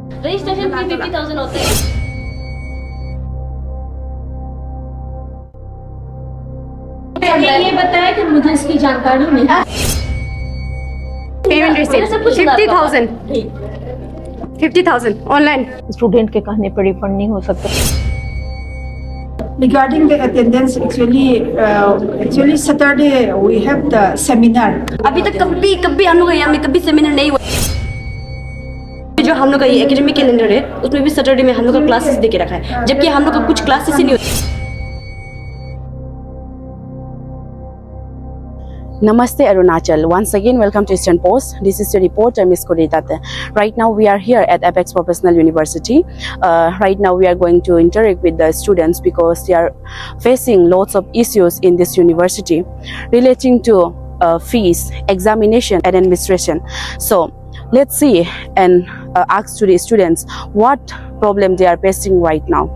Registration fee 50,000 होता है। ये बताया कि मुझे इसकी जानकारी नहीं है। Payment receipt 50,000 50,000 online. स्टूडेंट के कहने पर रिफंड नहीं हो सकता। Regarding the attendance, actually Saturday we have the seminar. अभी तक कभी हम लोग यहाँ में कभी सेमिनार नहीं हुआ। जो हम लोग का ये एकेडमिक कैलेंडर है उसमें भी सैटरडे में हम लोग का क्लासेस दे के रखा है, जबकि हम लोग का कुछ क्लासेस ही नहीं होती। Namaste Arunachal. Once again, welcome to Eastern Post. This is your reporter, Ms. Koditate. Right now, we are here at Apex Professional University. Right now, we are going to interact with the students because they are facing lots of issues in this university relating to fees, examination, and administration. So, let's see and ask to the students what problem they are facing right now.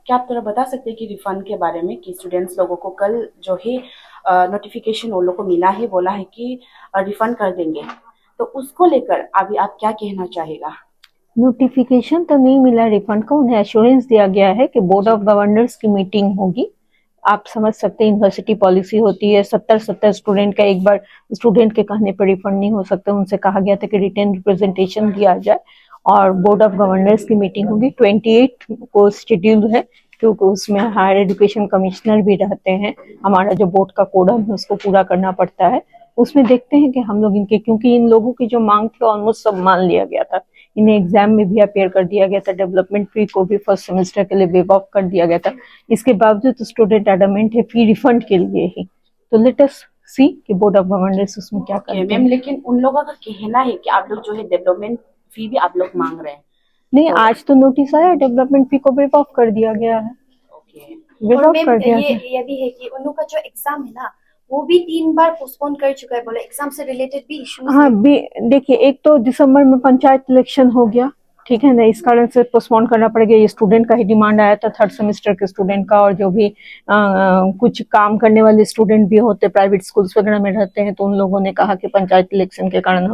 क्या आप थोड़ा बता सकते हैं कि refund के बारे में कि स्टूडेंट्स लोगों को कल जो है नोटिफिकेशन उन लोगों को मिला है, बोला है कि रिफंड कर देंगे, तो उसको लेकर अभी आप क्या कहना चाहेगा? नोटिफिकेशन तो नहीं मिला रिफंड का, उन्हें एश्योरेंस दिया गया है कि बोर्ड ऑफ गवर्नर्स की मीटिंग होगी। आप समझ सकते हैं यूनिवर्सिटी पॉलिसी होती है 70 स्टूडेंट का एक बार स्टूडेंट के कहने पर रिफंड नहीं हो सकता। उनसे कहा गया था कि रिटन रिप्रेजेंटेशन दिया जाए और बोर्ड ऑफ गवर्नर्स की मीटिंग होगी 28 को शेड्यूल है, क्योंकि उसमें हायर एजुकेशन कमिश्नर भी रहते हैं। हमारा जो बोर्ड का कोडम है उसको पूरा करना पड़ता है। उसमें देखते हैं कि हम लोग इनके, क्योंकि इन लोगों की जो मांग थी ऑलमोस्ट सब मान लिया गया था। इन्हें एग्जाम में भी अपेयर कर दिया गया था, डेवलपमेंट फी को भी फर्स्ट सेमेस्टर के लिए वेव ऑफ कर दिया गया था। इसके बावजूद स्टूडेंट एडमेंट है फी रिफंड के लिए ही। तो लेट अस सी कि बोर्ड ऑफ गवर्नर्स उसमें क्या करते हैं। मैम, लेकिन उन लोगों का कहना है कि आप लोग जो है डेवलपमेंट फी भी आप लोग मांग रहे हैं। नहीं, आज तो नोटिस आया, डेवलपमेंट फी को वेव ऑफ कर दिया गया है। वेव ऑफ कर दिया है। ये भी है कि उन लोग का जो एग्जाम है ना वो भी 3 बार पोस्टपोन कर चुका है, बोले एग्जाम से रिलेटेड भी इश्यूज। हाँ, देखिए, एक तो दिसंबर में पंचायत इलेक्शन हो गया, ठीक है ना, इस कारण से पोस्टपोन करना पड़ेगा। ये स्टूडेंट का ही डिमांड आया था, थर्ड सेमेस्टर के स्टूडेंट का, और जो भी कुछ काम करने वाले स्टूडेंट भी होते प्राइवेट स्कूल्स वगैरह में रहते हैं, तो उन लोगों ने कहा कि पंचायत इलेक्शन के कारण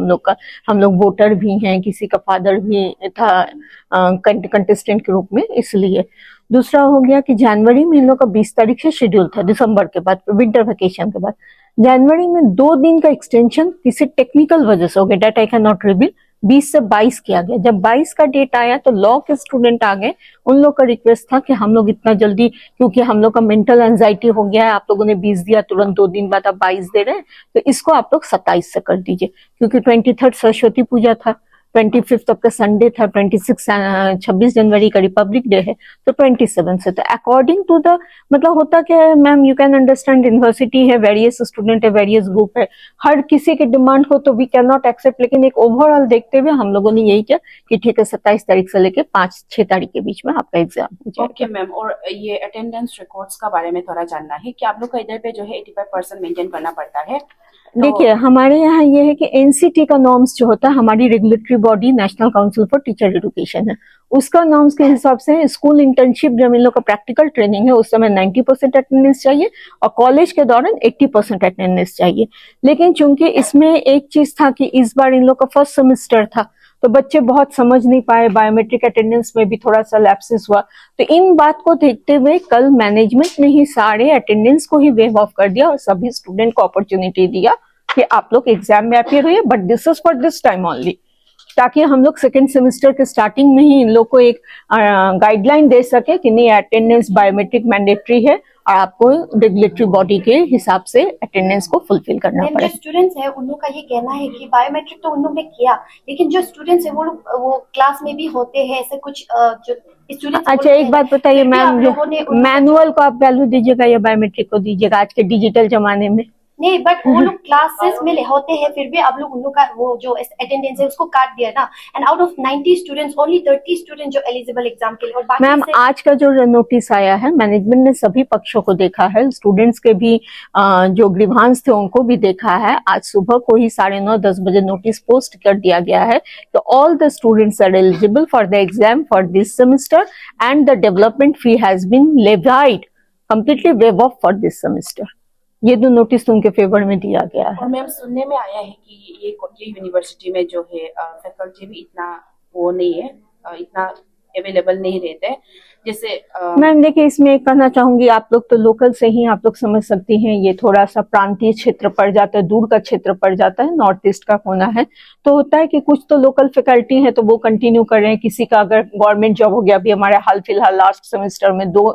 हम लोग वोटर भी हैं, किसी का फादर भी था कंटेस्टेंट के रूप में, इसलिए। दूसरा हो गया कि जनवरी में इन लोग का 20 तारीख से शेड्यूल था, दिसंबर के बाद विंटर वेकेशन के बाद। जनवरी में 2 दिन का एक्सटेंशन किसी टेक्निकल वजह से हो गया, date I can not reveal, 20 से 22 किया गया। जब 22 का डेट आया तो लॉ के स्टूडेंट आ गए। उन लोग का रिक्वेस्ट था कि हम लोग इतना जल्दी, क्योंकि हम लोग का मेंटल एंजाइटी हो गया है, आप लोगों ने 20 दिया, तुरंत 2 दिन बाद आप 22 दे रहे हैं, तो इसको आप लोग 27 से कर दीजिए, क्योंकि 23 सरस्वती पूजा था, 25 आपका संडे था, 26 जनवरी का रिपब्लिक डे है, तो 27 से। तो अकॉर्डिंग टू द, मतलब होता क्या है ma'am, you can understand, university है, वेरियस स्टूडेंट है, वेरियस ग्रुप है, हर किसी की डिमांड हो तो वी कैन नॉट एक्सेप्ट। लेकिन एक ओवरऑल देखते हुए हम लोगों ने यही किया कि ठीक है, 27 तारीख से लेके 5-6 तारीख के बीच में आपका एग्जाम हो जाएगा। ओके मैम, और ये अटेंडेंस रिकॉर्ड्स का बारे में थोड़ा जानना है कि आप लोग का इधर पे जो है 85% मेंटेन करना पड़ता है। देखिए, हमारे यहाँ ये है कि एनसीटी का नॉर्म्स जो होता है, हमारी regulatory body national council for teacher education है, उसका नॉर्म्स के हिसाब से स्कूल इंटर्नशिप जब इन लोग का प्रैक्टिकल ट्रेनिंग है उस समय 90% अटेंडेंस चाहिए, और कॉलेज के दौरान 80% अटेंडेंस चाहिए। लेकिन चूंकि इसमें एक चीज था कि इस बार इन लोग का फर्स्ट सेमेस्टर था, तो बच्चे बहुत समझ नहीं पाए, बायोमेट्रिक अटेंडेंस में भी थोड़ा सा लैप्सेस हुआ। तो इन बात को देखते हुए कल मैनेजमेंट ने ही सारे अटेंडेंस को ही वेव ऑफ कर दिया और सभी स्टूडेंट को अपॉर्चुनिटी दिया कि आप लोग एग्जाम में अपियर हुए, but this is for this time only, ताकि हम लोग सेकेंड सेमेस्टर के स्टार्टिंग में ही इन लोग को एक गाइडलाइन दे सके कि नहीं, अटेंडेंस बायोमेट्रिक मैंडेटरी है और आपको रेगुलेटरी बॉडी के हिसाब से अटेंडेंस को फुलफिल करना पड़ेगा। जो स्टूडेंट्स है उन लोग का ये कहना है कि बायोमेट्रिक तो उन लोग ने किया, लेकिन जो स्टूडेंट्स है वो लोग वो क्लास में भी होते हैं, ऐसे कुछ जो स्टूडेंट्स। अच्छा, एक बात बताइए मैम, मैनुअल को आप वैल्यू दीजिएगा या बायोमेट्रिक को दीजिएगा आज के डिजिटल जमाने में? नहीं, बट वो लोग क्लासेस में होते हैं, फिर भी आप लोग उन लोग का वो जो अटेंडेंस है उसको काट दिया ना। And out of 90 students only 30 student जो एलिजिबल एग्जाम के लिए, और बाकी मैम आज का जो नोटिस आया है, मैनेजमेंट ने सभी पक्षों को देखा है, स्टूडेंट्स के भी जो ग्रीवांस थे उनको भी देखा है। आज सुबह को ही 9:30-10 बजे नोटिस पोस्ट कर दिया गया है तो all the students are eligible for the exam for this semester and the development fee has been levied completely waive off for this semester. ये दो नोटिस उनके फेवर में दिया गया है। और मैम सुनने में आया है कि ये यूनिवर्सिटी में जो है फैकल्टी भी इतना वो नहीं है, इतना अवेलेबल नहीं रहते हैं जैसे मैम देखिए, इसमें कहना चाहूंगी, आप लोग तो लोकल से ही आप लोग समझ सकती हैं, ये थोड़ा सा प्रांतीय क्षेत्र पड़ जाता है, दूर का क्षेत्र पड़ जाता है, नॉर्थ ईस्ट का कोना है, तो होता है कि कुछ तो लोकल फैकल्टी है तो वो कंटिन्यू कर रहे हैं। किसी का अगर गवर्नमेंट जॉब हो गया, अभी हमारे हाल फिलहाल लास्ट सेमेस्टर में 2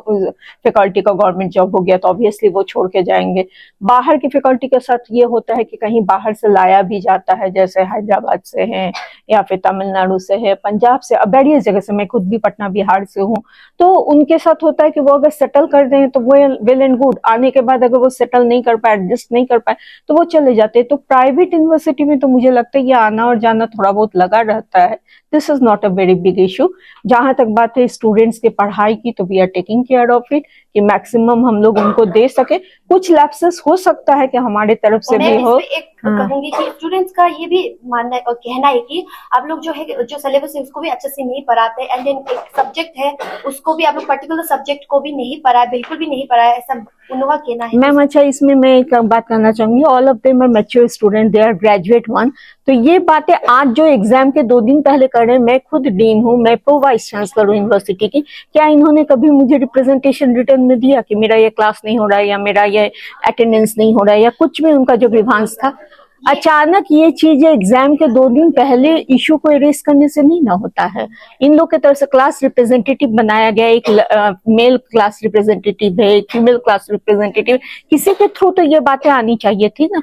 फैकल्टी का गवर्नमेंट जॉब हो गया तो ऑब्वियसली वो छोड़ के जाएंगे। बाहर की फैकल्टी के साथ ये होता है कि कहीं बाहर से लाया भी जाता है, जैसे हैदराबाद से है या फिर तमिलनाडु से है, पंजाब से, वेरियस जगह से, मैं खुद भी पटना बिहार से हूँ, तो उनके साथ होता है कि वो अगर सेटल कर दें तो वो वेल एंड गुड, आने के बाद अगर वो सेटल नहीं कर पाए, एडजस्ट नहीं कर पाए तो वो चले जाते हैं। तो प्राइवेट यूनिवर्सिटी में तो मुझे लगता है ये आना और जाना थोड़ा बहुत लगा रहता है। This is not a very big issue. जहां तक बात है स्टूडेंट्स की पढ़ाई की, तो we are taking care of it कि मैक्सिमम हम लोग उनको दे सके। कुछ लैप्सेस हो सकता है कि हमारे तरफ से भी हो। एक कहूंगी कि स्टूडेंट्स का ये भी मानना और कहना है कि आप लोग जो है जो सिलेबस है उसको भी अच्छे से नहीं पढ़ाते, एंड देन एक सब्जेक्ट है उसको भी आप लोग पर्टिकुलर सब्जेक्ट को भी नहीं पढ़ाए, बिल्कुल भी नहीं पढ़ाया, ऐसा उन लोगों का कहना है। मैम अच्छा, इसमें मैं एक बात करना चाहूंगी, all of them are mature student, they are graduate one. तो ये बातें आज जो एग्जाम के 2 दिन पहले कर रहे हैं, मैं खुद डीन हूँ, मैं प्रो वाइस चांसलर हूँ यूनिवर्सिटी की, क्या इन्होंने कभी मुझे रिप्रेजेंटेशन रिटर्न में दिया कि मेरा ये क्लास नहीं हो रहा है या मेरा ये अटेंडेंस नहीं हो रहा है या कुछ भी उनका जो ग्रीवांस था? अचानक ये चीज एग्जाम के 2 दिन पहले इशू को इरेज करने से नहीं ना होता है। इन लोग की तरफ से क्लास रिप्रेजेंटेटिव बनाया गया, एक मेल क्लास रिप्रेजेंटेटिव है, एक फीमेल क्लास रिप्रेजेंटेटिव, किसी के थ्रू तो ये बातें आनी चाहिए थी ना।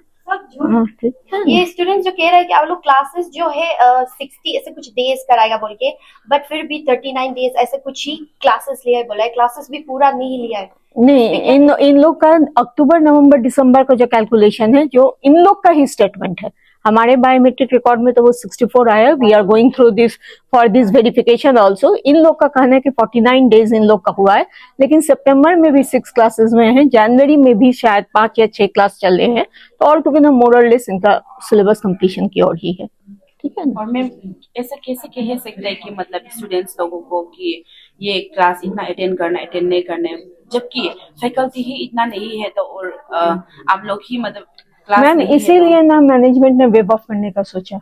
ये स्टूडेंट जो कह रहे हैं कि आप लोग क्लासेस जो है 60 ऐसे कुछ डेज कराएगा बोल के, बट फिर भी 39 डेज ऐसे कुछ ही क्लासेस लिया है बोला है, क्लासेस भी पूरा नहीं लिया है। नहीं, इन लोग का अक्टूबर नवंबर दिसंबर का जो कैलकुलेशन है, जो इन लोग का ही स्टेटमेंट है, हमारे बायोमेट्रिक रिकॉर्ड में तो वो 64 आया। We are going through this for this verification also. इन लोग का कहना है कि 49 डेज इन लोग का हुआ है, लेकिन सितंबर में भी 6 क्लासेस में है, जनवरी में भी शायद 5 या 6 क्लास चले हैं, तो ऑल टुगेदर मोर और लेस इनका सिलेबस कंप्लीशन की ओर ही है। ठीक है। और मैम ऐसा कैसे कह सकते हैं कि मतलब स्टूडेंट्स लोगों को कि ये क्लास इतना अटेंड नहीं करना, जबकि फैकल्टी ही इतना नहीं है, तो और आप लोग ही मतलब मैम इसीलिए ना मैनेजमेंट ने वेव ऑफ करने का सोचा।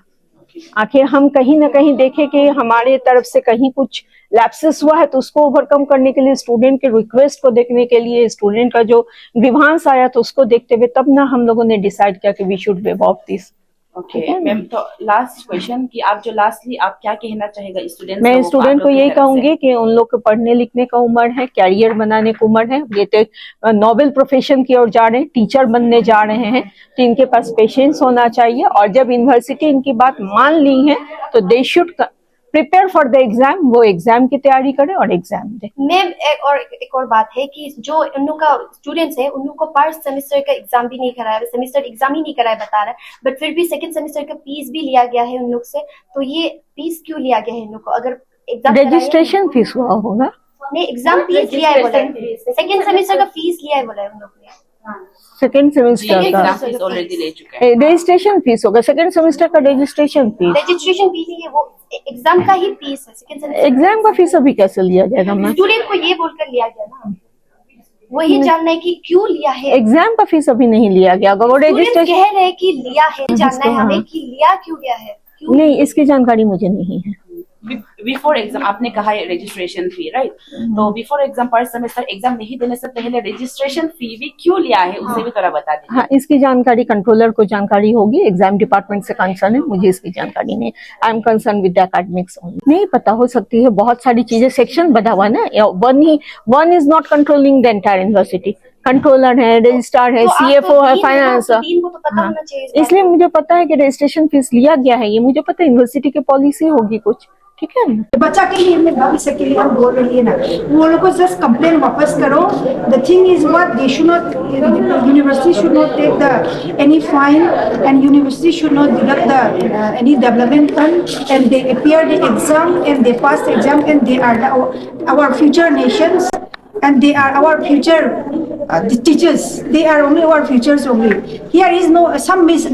आखिर हम कहीं ना कहीं देखें कि हमारे तरफ से कहीं कुछ लैप्सेस हुआ है तो उसको ओवरकम करने के लिए, स्टूडेंट के रिक्वेस्ट को देखने के लिए, स्टूडेंट का जो ग्रीवांस आया तो उसको देखते हुए तब ना हम लोगों ने डिसाइड किया कि we should waive off this. Okay ma'am, तो लास्ट क्वेश्चन कि आप जो लास्टली आप क्या कहना चाहेगा स्टूडेंट्स? मैं स्टूडेंट को यही कहूंगी कि उन लोग को पढ़ने लिखने का उम्र है, कैरियर बनाने की उम्र है, ये तो नोबेल प्रोफेशन की ओर जा रहे हैं, टीचर बनने जा रहे हैं, तो इनके पास पेशेंस होना चाहिए, और जब यूनिवर्सिटी इनकी बात मान ली है तो they should prepare for the exam, वो एग्जाम की तैयारी करे और एग्जाम दे। मैम एक और बात है कि जो उन लोग का स्टूडेंट्स है उन लोग को पर सेमेस्टर का एग्जाम भी नहीं कराया, सेमेस्टर एग्जाम ही नहीं कराया बता रहा है, बट फिर भी सेकंड सेमेस्टर का फीस भी लिया गया है उन लोग से, तो ये फीस क्यों लिया गया है इन लोग को? अगर एग्जाम रजिस्ट्रेशन फीस हुआ होगा, नहीं एग्जाम फीस लिया है बोला है, सेकंड सेमेस्टर का फीस लिया है बोला है उन लोग ने। सेकेंड सेमेस्टर का फीस ऑलरेडी ले चुके हैं, रजिस्ट्रेशन फीस होगा, सेकेंड सेमेस्टर का रजिस्ट्रेशन फीस, रजिस्ट्रेशन फीस ही है, वो एग्जाम का ही फीस है। सेकंड सेमेस्टर एग्जाम का फीस अभी कैसे लिया जाएगा मैम? स्टूडेंट को ये बोलकर लिया गया ना, वही जानना है कि क्यों लिया है। एग्जाम का फीस अभी नहीं लिया गया, वो रजिस्ट्रेशन कह रहे हैं कि लिया है, जानना है हमें कि लिया क्यों गया है, क्यों? नहीं, इसकी जानकारी मुझे नहीं है। बिफोर एग्जाम आपने कहा है रजिस्ट्रेशन फी, राइट? तो बिफोर एग्जाम पर सेमेस्टर एग्जाम नहीं देने से पहले रजिस्ट्रेशन फी भी क्यों लिया है, उसे भी थोड़ा बता दीजिए। हाँ, इसकी जानकारी कंट्रोलर को जानकारी होगी, एग्जाम डिपार्टमेंट से कंसर्न है, मुझे इसकी जानकारी नहीं। I am concern with the academics only. नहीं पता, हो सकती है, बहुत सारी चीजें, सेक्शन बना हुआ है ना, one is not controlling the entire university, controller है, रजिस्ट्रार है, सीएफओ है, फाइनेंस, इसलिए मुझे पता है कि रजिस्ट्रेशन फीस लिया गया है, ये मुझे पता है, यूनिवर्सिटी की पॉलिसी होगी कुछ। ठीक है ना? बच्चा के लिए मैं भविष्य के लिए हम बोल रही है ना, वो लोग को जस्ट कंप्लेन वापस करो. The thing is what they should not, university should not take the any fine, and university should not deduct the any development fund, and they appear the exam and they pass the exam, and they are our future nations, and they are our future the teachers. They are only our futures only. Here is no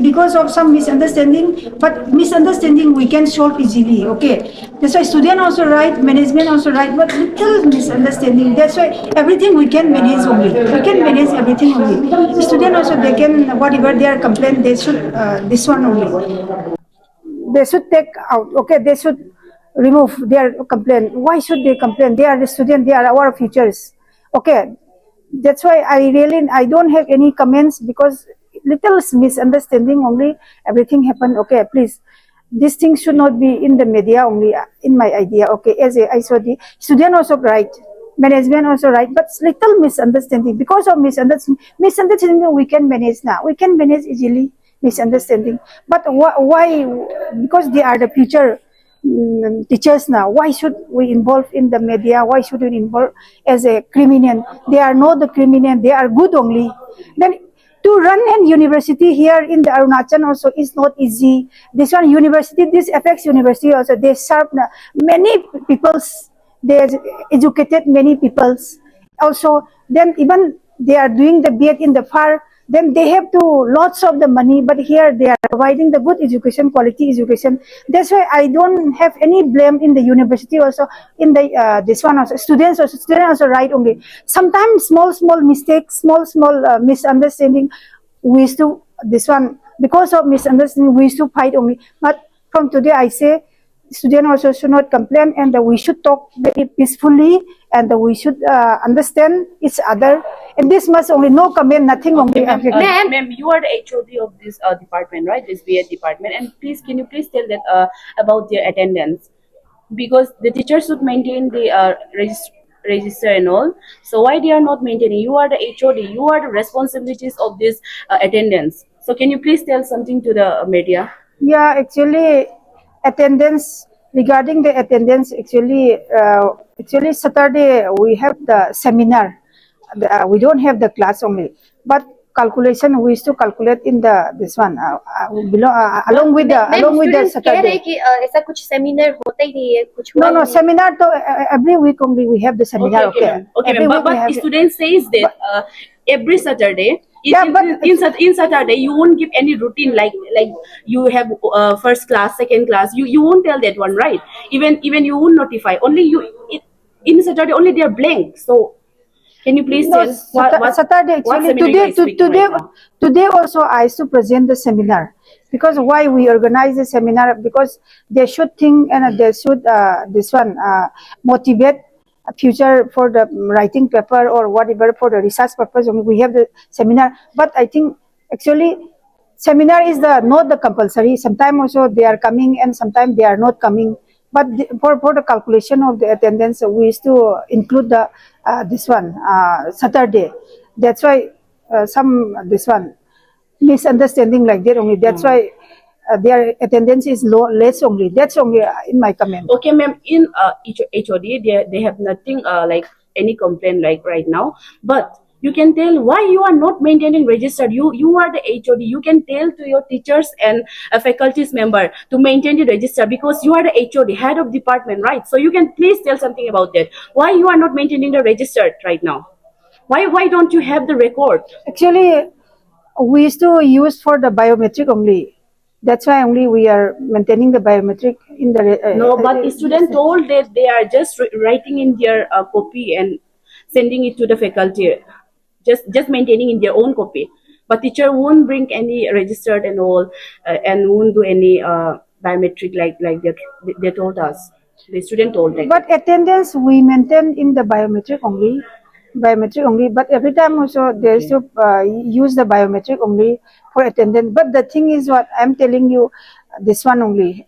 because of some misunderstanding, but misunderstanding we can solve easily. Okay, that's why student also right, management also right, but little misunderstanding. That's why everything we can manage only. We can manage everything only. Student also, they can whatever their complaint, they should this one only. They should take out. Okay, they should remove their complaint. Why should they complain? They are the student. They are our futures. Okay, that's why I don't have any comments, because little misunderstanding only, everything happened. Okay, please, this thing should not be in the media only, in my idea. Okay, as I saw the student also right, management also right, but little misunderstanding. Because of misunderstanding we can manage now. We can manage easily misunderstanding. But why? Because they are the future teachers now. Why should we involve in the media? Why should we involve as a criminal? They are not the criminal. They are good only. Then to run a university here in the Arunachal also is not easy. This one university, this affects university also. They serve many peoples. They educated many peoples. Also, then even they are doing the B.Ed in the far. Then they have to lots of the money, but here they are providing the good education, quality education. That's why I don't have any blame in the university also, in the this one also. Students also right only. Sometimes small mistakes, small misunderstanding, we used to this one, because of misunderstanding we used to fight only. But from today I say, students also should not complain, and we should talk very peacefully, and we should understand each other. And this must only no comment, nothing only. Ma'am, you are the HOD of this department, right? This B.Ed department. And please, can you please tell that about their attendance? Because the teachers should maintain the register and all. So why they are not maintaining? You are the HOD. You are the responsibilities of this attendance. So can you please tell something to the media? Yeah, actually, attendance, regarding the attendance, actually Saturday we have the seminar. We don't have the class only, but calculation we used to calculate in the this one along with the Saturday. कि ऐसा कुछ seminar होता ही नहीं है कुछ. No, seminar to every week only we have the seminar. Okay, Okay, but student says that every Saturday. In Saturday you won't give any routine like you have first class, second class. You won't tell that one, right? Even you won't notify. Only in Saturday only they are blank. So can you please tell what Saturday actually today also I used to present the seminar, because why we organize the seminar, because they should think and they should this one motivate a future for the writing paper or whatever, for the research purpose only we have the seminar. But I think actually seminar is not the compulsory. Sometimes also they are coming and sometimes they are not coming. But for the calculation of the attendance, we used to include the this one Saturday. That's why some this one misunderstanding like that only. That's why their attendance is less only. That's only in my comment. Okay, ma'am. In HOD, they have nothing like any complaint like right now. But you can tell why you are not maintaining registered. You are the HOD. You can tell to your teachers and faculties member to maintain the register, because you are the HOD, head of department, right? So you can please tell something about that. Why you are not maintaining the registered right now? Why don't you have the record? Actually, we used to use for the biometric only. That's why only we are maintaining the biometric in the. No, but the student told that they are just writing in their copy and sending it to the faculty. Just maintaining in their own copy, but teacher won't bring any registered and all, and won't do any biometric like they told us. The student told that. But attendance we maintain in the biometric only. But every time also they used to use the biometric only for attendance. But the thing is, what I'm telling you, this one only.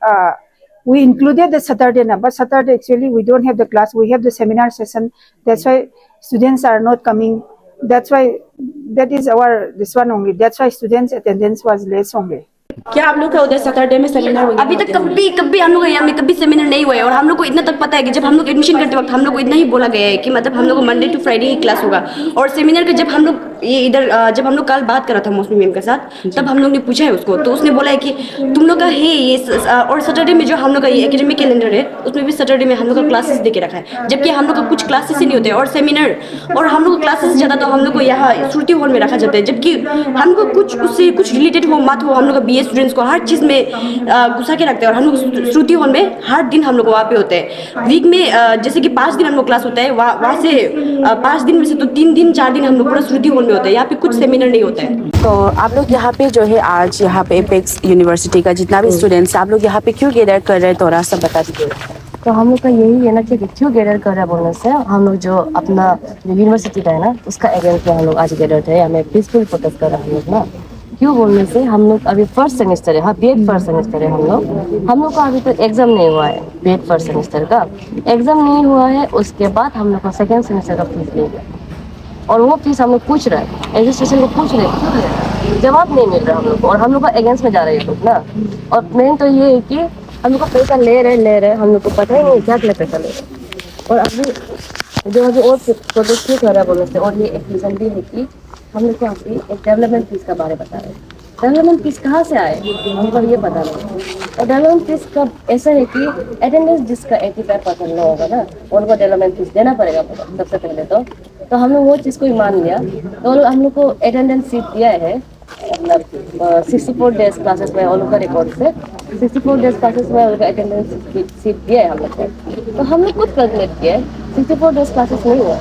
We included the Saturday now, but Saturday actually we don't have the class. We have the seminar session. That's why students are not coming. That's why that is our this one only. That's why students' attendance was less only. क्या आप लोग का उधर Saturday में seminar वगैरह अभी तक होते होंगे? कभी हम लोग यहाँ में कभी सेमिनार नहीं हुआ है। और हम लोग को इतना तक पता है कि जब हम लोग एडमिशन करते वक्त हम लोग को इतना ही बोला गया है कि मतलब हम लोग को मंडे टू फ्राइडे ही क्लास होगा। और सेमिनार का जब हम लोग ये इधर जब हम लोग कल बात करा था मौसमी मैम के साथ, तब हम लोग ने पूछा है उसको, तो उसने बोला है कि तुम लोग का है ये और सैटरडे में जो हम लोग का ये एकेडमिक कैलेंडर है उसमें भी सैटरडे में हम लोग का क्लासेस दे के रखा है, जबकि हम लोग का कुछ क्लासेस ही नहीं होते और सेमिनार और हम लोग क्लासेस ज़्यादा तो हम लोग को यहाँ श्रुति हॉल में रखा जाता है, जबकि हम लोग कुछ उससे कुछ रिलेटेड हो मत हो, हम लोग का BA स्टूडेंट्स को हर चीज़ में घुसा के रखते हैं। और हम लोग श्रुति हॉल में हर दिन हम लोग वहाँ पे होते हैं। वीक में जैसे कि 5 दिन हम लोग क्लास होता है, वहाँ से 5 दिन में से तो 3 दिन 4 दिन हम लोग पूरा श्रुति हॉल में होता है। यहाँ पे कुछ सेमिनार नहीं होता है। तो आप लोग यहाँ पे जो है आज यहाँ पे एपेक्स यूनिवर्सिटी का जितना भी स्टूडेंट्स आप लोग यहाँ पे क्यों गैदर कर रहे हैं थोड़ा सा बता दीजिए। तो हम लोग का यही है ना कि क्यों गैदर कर रहा है बोलने से हम लोग जो अपना जो यूनिवर्सिटी का है ना उसका अगेंस्ट में हम लोग आज गैदर थे, हमें पीसफुल प्रोटेस्ट कर रहे हैं हम लोग ना। क्यों बोलने से हम लोग अभी फर्स्ट सेमेस्टर है, हाँ BEd फर्स्ट सेमेस्टर है हम लोग का अभी तक एग्जाम नहीं हुआ है। BEd फर्स्ट सेमेस्टर का एग्जाम नहीं हुआ है, उसके बाद हम लोग का सेकेंड सेमेस्टर का फीस लेंगे और वो फीस हम लोग पूछ रहे हैं, रजिस्ट्रेशन को पूछ रहे हैं, क्यों ले रहे हैं? जवाब नहीं मिल रहा हम लोग को और हम लोग का अगेंस्ट में जा रहे हैं लोग ना। और मेन तो ये है कि हम लोग का पैसा ले रहे हम लोग को पता ही नहीं क्या क्या पैसा ले रहे। और अभी जो अभी और प्रोटेस्ट क्यों कर रहा है बोलने से और ये एक रीज़न भी है कि हम लोग को अभी एक डेवलपमेंट फीस का बारे बता रहे हैं। डेवलपमेंट फीस कहाँ से आए हमको ये पता नहीं। और डेवलपमेंट फीस का ऐसा है कि अटेंडेंस जिसका 85% नहीं होगा ना उनको डेवलपमेंट फीस देना पड़ेगा सबसे पहले तो हम लोग वो चीज़ को ही मान लिया। तो हम लोग को अटेंडेंस सीट दिया है मतलब 64 डेज क्लासेस में उन लोग का रिकॉर्ड से 64 डेज क्लासेस में उनका अटेंडेंस सीट दिया है हम लोग को। तो हम लोग खुद कैलकुलेट किया है 64 डेज क्लासेस नहीं हुआ,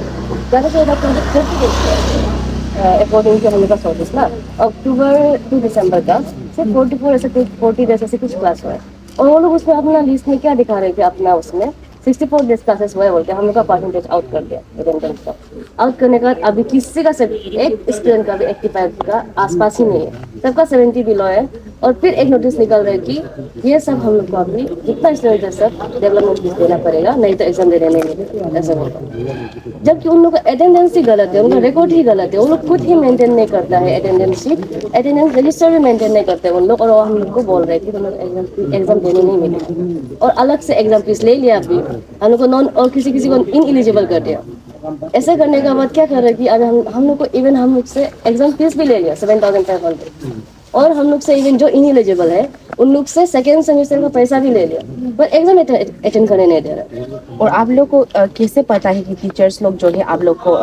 ज़्यादा से ज़्यादा 30 डेज किया अकॉर्डिंग टू हम लोग का सोर्सेस ना। अक्टूबर टू दिसंबर का सिर्फ 44 ऐसे 40 डेज ऐसे कुछ क्लास हुआ है और वो लोग उसमें अपना लिस्ट में क्या दिखा रहे थे अपना उसमें 64 डेज क्लासेस हुए बोलते हैं। हम लोग का परसेंटेज आउट कर दिया अटेंडेंस का। आउट करने के बाद अभी किसी का सिर्फ एक स्टूडेंट का भी 85 का आसपास ही नहीं है, सबका 70 बिलो है। और फिर एक नोटिस निकल रहा है कि ये सब हम लोग को अभी जितना स्टूडेंट है सब डेवलपमेंट फीस देना पड़ेगा, नहीं तो एग्जाम देने नहीं मिलेगा ऐसा होगा। जबकि उन लोग का अटेंडेंस ही गलत है, उनका रिकॉर्ड ही गलत है, वो लोग खुद ही मेंटेन नहीं करता है अटेंडेंस शीट, अटेंडेंस रजिस्टर भी मेंटेन नहीं करते उन लोग। और हम लोग को बोल रहे हैं कि तुम लोग एग्जाम देने नहीं मिलेगा और अलग से एग्जाम फीस ले लिया अभी हम लोग को नॉन और किसी को इनएलिजिबल कर दिया। ऐसा करने के बाद क्या कर रहे हैं कि अब हम लोग को इवन हम लोग से एग्जाम फीस भी ले लिया 7,500 और हम लोग से इवन जो इनएलिजिबल है उन लोग से सेकेंड सेमेस्टर का पैसा भी ले लिया पर एग्जाम अटेंड करने नहीं दे रहे। और आप लोग को कैसे पता है कि टीचर्स लोग जो है आप लोग को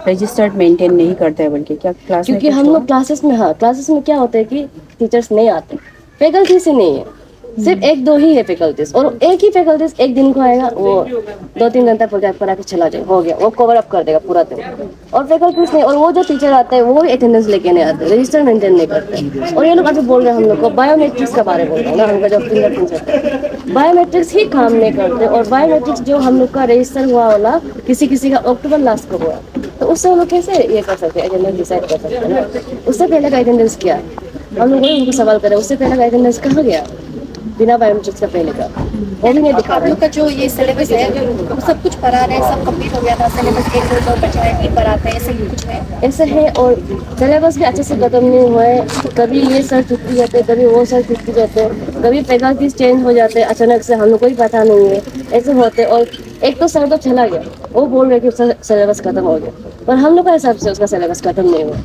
रजिस्टर्ड मेंटेन नहीं करते हैं बल्कि क्या क्लास क्योंकि हम लोग क्लासेस में क्या होता है कि टीचर्स नहीं आते, फैकल्टी से नहीं है, सिर्फ 1-2 ही है फैकल्टीज और एक ही फैकल्टीज एक दिन को आएगा, वो 2-3 घंटा प्रोजेक्ट करा के चला जाए, हो गया, वो कवर अप कर देगा पूरा दिन। और फैकल्टीज नहीं, और वो जो टीचर आते हैं वो भी अटेंडेंस लेके नहीं आते, रजिस्टर मेंटेन नहीं करते। और ये लोग अभी बोल रहे हैं हम लोग को बायोमेट्रिक्स का बारे बोल रहे हैं ना, हमका जो फिंगरप्रिंट्स होता है बायोमेट्रिक्स ही काम नहीं करते। और बायोमेट्रिक्स जो हम लोग का रजिस्टर हुआ वाला किसी का अक्टूबर लास्ट को हुआ, तो उससे हम लोग कैसे ये कर सकते हैं, अटेंडेंस डिसाइड कर सकते हैं ना। उससे पहले का अटेंडेंस क्या हम लोग वही उनको सवाल करें, उससे पहले का अटेंडेंस कहाँ गया बिना बायोमेट्रिक्स का पहले का, वो भी नहीं दिखा रहे। लोग का जो ये सिलेबस है वो सब कुछ पढ़ा रहे हैं, सब कंप्लीट हो गया था, सिलेबस 1-2 बचा है, नहीं पढ़ाते हैं, ऐसे ही कुछ है ऐसे है। और सिलेबस भी अच्छे से खत्म नहीं हुआ है, कभी ये सर छुट्टी जाते हैं, कभी वो सर छुट्टी जाते हैं, कभी फैकल्टीज चेंज हो जाते हैं अचानक से, हम लोग को ही पता नहीं है, ऐसे होते। और एक तो सर तो चला गया, वो बोल रहे कि उसका सिलेबस खत्म हो गया, पर हम लोग का हिसाब से उसका सिलेबस खत्म नहीं हुआ।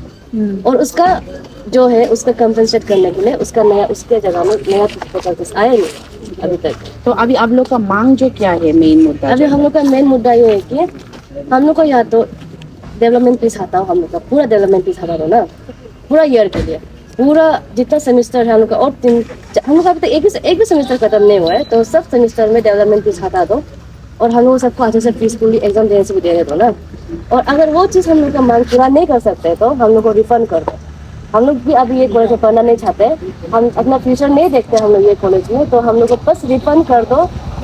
और उसका जो है उसका कंपनसेट करने के लिए उसका नया उसके जगह में नया फैकल्टीज आए नहीं अभी तक। तो अभी आप लोग का मांग जो क्या है मेन मुद्दा? अभी हम लोग का मेन मुद्दा ये है कि हम लोग को या तो डेवलपमेंट फीस हटाओ, हम लोग का पूरा डेवलपमेंट फीस हटा दो ना पूरा ईयर के लिए, पूरा जितना सेमेस्टर है हम लोग का। और हम लोग का अभी तक एक भी सेमेस्टर खत्म नहीं हुआ है, तो सब सेमेस्टर में डेवलपमेंट फीस हटा दो और हम लोग सबको अच्छे से पीसफुली एग्जाम देने से भी दे दो ना। और अगर वो चीज़ हम लोग का मांग पूरा नहीं कर सकते तो हम लोग को रिफंड कर दो। हम लोग भी अभी ये कॉलेज में पढ़ना नहीं चाहते, हम अपना फ्यूचर नहीं देखते हम लोग ये कॉलेज में, तो हम लोग को बस रिफंड कर दो,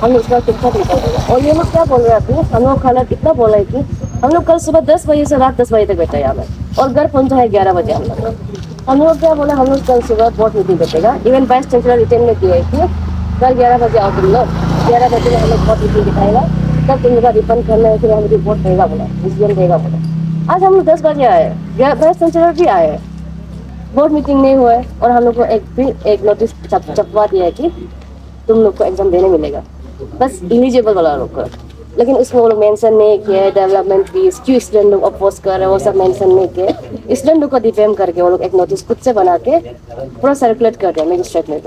हम लोग उसका शिक्षा निकल देगा। और ये लोग क्या बोल रहे हैं अभी, हम लोग हालत इतना बोल रहे हैं कि हम लोग कल सुबह 10 बजे से रात 10 बजे तक बैठे यहाँ में और घर पहुँचा है 11 बजे। हम लोग क्या बोला, हम लोग कल सुबह बोर्ड मीटिंग बैठेगा, इवन वाइस चांसलर रिटर्न में दिए कि कल 11 बजे आओ तुम लोग, 11 बजे में हम लोग बोर्ड मीटिंग दिखाएगा, तब तुम लोग का रिफंड करना है, फिर हम रिपोर्ट देगा बोला, डिसीजन देगा बोला। आज हम लोग 10 बजे आए, वाइस चांसलर भी आए, बोर्ड मीटिंग नहीं हुआ है और हम लोग को एक नोटिस छपवा दिया है कि तुम लोग को एग्जाम देने मिलेगा, बस एलिजिबल वाला लोग को। लेकिन उसमें वो लोग मेंशन नहीं किए डेवलपमेंट फीस क्यों स्टूडेंट लोग अपोज कर रहे हैं, वो सब मेंशन नहीं किए। स्टूडेंट लोग को डिफेम करके वो लोग एक नोटिस खुद से बना के पूरा सर्कुलेट कर दिया मजिस्ट्रेट में।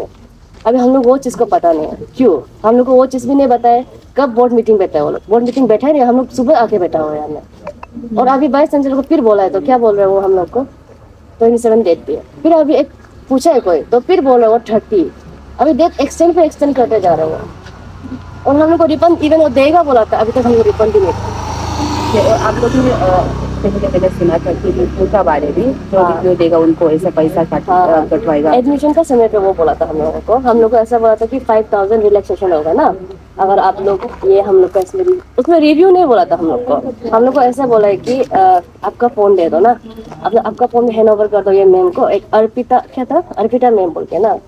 अभी हम लोग वो चीज़ को पता नहीं है क्यों, हम लोग को वो चीज़ भी नहीं बताए कब बोर्ड मीटिंग बैठा है। वो लोग बोर्ड मीटिंग बैठा नहीं, हम लोग सुबह आके बैठा हुआ है हमने। और अभी वाइस चांसलर को फिर बोला है, तो क्या बोल रहे हैं वो हम लोग को 27 डेट पे, फिर अभी एक पूछा है कोई तो फिर बोल रहे वो 30, अभी डेट एक्सटेंड पे एक्सटेंड करते जा रहे हैं। और हम लोग को रिफंड इवन वो देगा बोला था, अभी तक हम लोग रिफंड भी नहीं। और आप लोग पहले सुना था कि रिव्यू का बारे में जो रिव्यू देगा उनको ऐसा पैसा कटवाएगा। एडमिशन का समय पे वो बोला था हम लोगों को, हम लोग को ऐसा बोला था कि 5000 रिलैक्सेशन होगा ना अगर आप लोग ये हम लोग का उसमें रिव्यू नहीं बोला था हम लोग को। हम लोग को ऐसा बोला है कि आपका फोन दे दो ना, आपका फोन हैंड ओवर कर दो ये मैम को, एक अर्पिता क्या था अर्पिता मैम बोल के ना,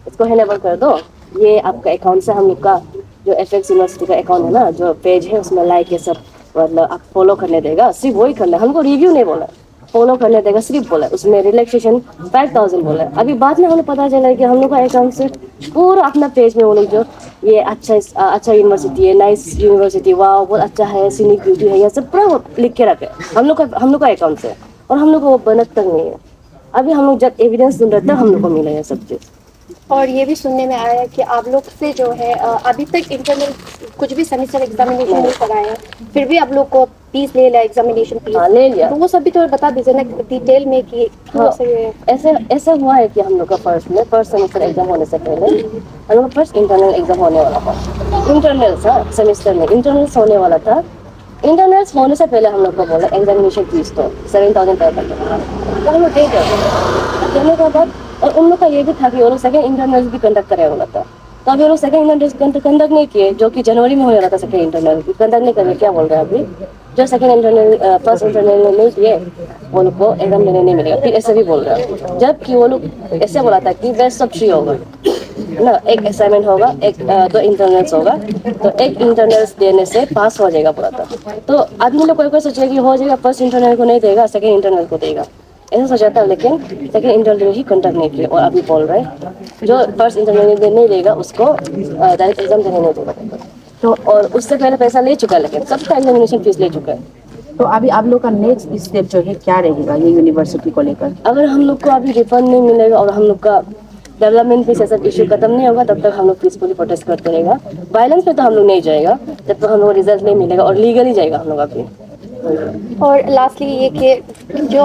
इसको हैंड ओवर कर दो, ये आपका अकाउंट से हम लोग का जो एफएक्स यूनिवर्सिटी का अकाउंट है ना, जो पेज है उसमें लाइक ये सब मतलब आप फॉलो करने देगा, सिर्फ वही करना, हमको रिव्यू नहीं बोला, फॉलो करने देगा सिर्फ बोला। उसमें रिलैक्सेशन 5000 बोला। अभी बाद में हमें पता चला कि हम लोग का अकाउंट से पूरा अपना पेज में वो लोग जो ये अच्छा यूनिवर्सिटी है, नाइस यूनिवर्सिटी, वाह बहुत अच्छा है, सीनिक ब्यूटी है, ये सब पूरा वो लिख के रखे हम लोग का अकाउंट से, और हम लोग को वो बनत तक नहीं है। अभी हम लोग जब एविडेंस ढूंढ रहे थे हम लोग को मिला है सब चीज़। और ये भी सुनने में आया कि आप लोग से जो है अभी तक इंटरनल कुछ भी सेमेस्टर एग्जामिनेशन नहीं कराया, फिर भी आप लोग को फीस ले लिया, एग्जामिनेशन फीस ले लिया, तो वो सब भी तो बता दीजिए ना डिटेल में कि ऐसे हुआ है कि हम लोग का फर्स्ट सेमेस्टर एग्जाम होने से पहले हम लोग फर्स्ट इंटरनल एग्जाम होने वाला था। इंटरनल्स सेमेस्टर में इंटरनल्स होने वाला था। इंटरनल्स होने से पहले हम लोग को बोला एग्जामिनेशन फीस तो 7500 तो हम लोग दे देने के बाद, और उन लोग का ये भी था कि वो लोग सेकेंड इंटरनल्स भी कंडक्ट करे वाला था, तो अभी वो लोग सेकेंड इंटरनल्स कंडक्ट नहीं किए, जो कि जनवरी में होने वाला था। सेकेंड इंटरनल कंडक्ट नहीं करके क्या बोल रहे हैं अभी, जो सेकेंड इंटरनल फर्स्ट इंटरनल नहीं किए वो लोग को एग्जाम देने नहीं मिलेगा, फिर ऐसे भी बोल रहे हैं। जबकि वो लोग ऐसे बोला था कि बेस्ट ऑफ 3 होगा ना, एक असाइनमेंट होगा, एक 2 इंटरनल्स होगा, तो एक इंटरनल्स देने से पास हो जाएगा पूरा था। तो आदमी लोग कोई सोच रहे कि हो जाएगा, फर्स्ट इंटरनल को नहीं देगा सेकेंड इंटरनल को देगा, ऐसा सोचा था। लेकिन सेकेंड इंटरनल ही कंडक्ट नहीं किया, और अभी बोल रहे हैं जो फर्स्ट इंटरनल नहीं देगा उसको डायरेक्ट एग्जाम देने नहीं देगा। तो और उससे पहले पैसा ले चुका है, लेकिन सबका एग्जामिनेशन फीस ले चुका है। तो अभी आप लोग का नेक्स्ट स्टेप जो है क्या रहेगा ये यूनिवर्सिटी को लेकर? अगर हम लोग को अभी रिफंड नहीं मिलेगा और हम लोग का डेवलपमेंट फीस ऐसा इशू खत्म नहीं होगा, तब तक हम लोग पीसफुली प्रोटेस्ट करते रहेगा। वायलेंस पे तो हम लोग नहीं जाएगा जब तक हम लोग रिजल्ट नहीं मिलेगा, और लीगली जाएगा हम लोग अभी। और लास्टली ये कि जो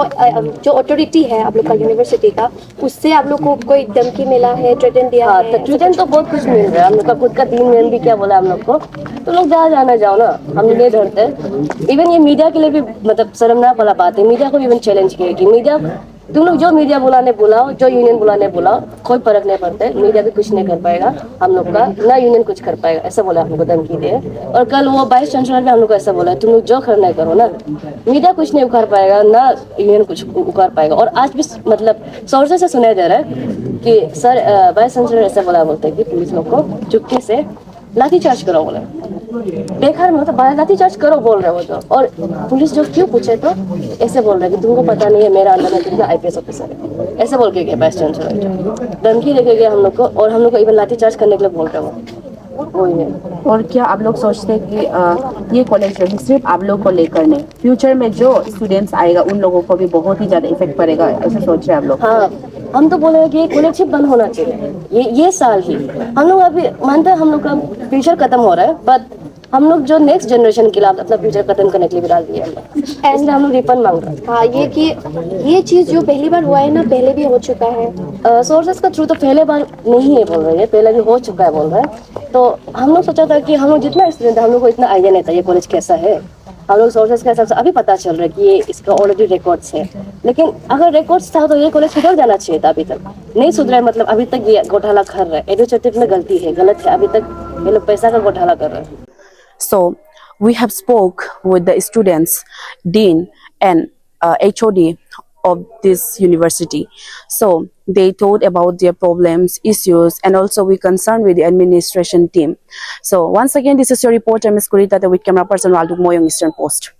अथॉरिटी है आप लोग का यूनिवर्सिटी का, उससे आप लोग को कोई धमकी मिला है, थ्रेटन दिया है? तो थ्रेटन तो बहुत कुछ मिल रहा है हम लोग का। खुद का टीम मैम भी क्या बोला हम लोग को, तो लोग जाना जाओ ना, हम लोग नहीं डरते। इवन ये मीडिया के लिए भी मतलब शर्मनाक वाला बात है, मीडिया को भी इवन चैलेंज किया कि मीडिया तुम लोग जो मीडिया बुलाने बुलाओ, जो यूनियन बुलाने बुलाओ, कोई फर्क नहीं पड़ता है, मीडिया भी कुछ नहीं कर पाएगा हम लोग का, ना यूनियन कुछ कर पाएगा, ऐसा बोला हम लोग को धमकी दे। और कल वो वाइस चांसलर भी हम लोग को ऐसा बोला, तुम लोग जो करना है करो ना, मीडिया कुछ नहीं उखाड़ पाएगा, ना यूनियन कुछ उखाड़ पाएगा। और आज भी मतलब सोर्सेस से सुनाया जा रहा है कि सर वाइस चांसलर ऐसा बोला, बोलते हैं कि पुलिस लोग को चुपके से लाठीचार्ज करो बोले, बेकार में मतलब लाठीचार्ज करो बोल रहे हो तो। और पुलिस जो क्यों पूछे तो ऐसे बोल रहे हैं कि तुमको पता नहीं है मेरा अंडर में कितना आईपीएस ऑफिसर है, ऐसे बोल के गया वाइस चांसलर, धमकी लेके गया हम लोग को, और हम लोग को इवन लाठीचार्ज करने के लिए बोल रहे हो वही है। और क्या आप लोग सोचते हैं कि ये कॉलेज जो है सिर्फ आप लोग को लेकर नहीं, फ्यूचर में जो स्टूडेंट्स आएगा उन लोगों को भी बहुत ही ज्यादा इफेक्ट पड़ेगा, ऐसा सोच रहे हैं आप लोग? हाँ, हम तो बोले कि कॉलेज ही बंद होना चाहिए ये साल ही। हम लोग अभी मानते हैं हम लोग का फ्यूचर खत्म हो रहा है, बट हम लोग जो नेक्स्ट जनरेशन के लिए अपना फ्यूचर खत्म करने के लिए भी डाल दिया है, इसलिए हम लोग रिफंड मांग रहे हैं। हाँ, ये कि ये चीज़ जो पहली बार हुआ है ना, पहले भी हो चुका है। सोर्सेस का थ्रू तो पहले बार नहीं है बोल रहे हैं, पहले भी हो चुका है बोल रहे हैं। तो हम लोग सोचा था कि हम लोग जितना स्टूडेंट है हम लोग को इतना आइडिया नहीं था ये कॉलेज कैसा है। हम लोग सोर्सेस के हिसाब से अभी पता चल रहा है कि ये इसका ऑलरेडी रिकॉर्ड्स है, लेकिन अगर रिकॉर्ड्स था तो ये कॉलेज सुधर जाना चाहिए था, अभी तक नहीं सुधरा है। मतलब अभी तक ये घोटाला कर रहा है, एडमिनिस्ट्रेटिव में गलती है, गलत है, अभी तक ये लोग पैसा का घोटाला कर रहे हैं। So we have spoke with the students, dean and HOD of this university. So they told about their problems, issues, and also we concerned with the administration team. So once again, this is your reporter, Ms. Kurita, with camera person Walduk Moyong, Eastern Post.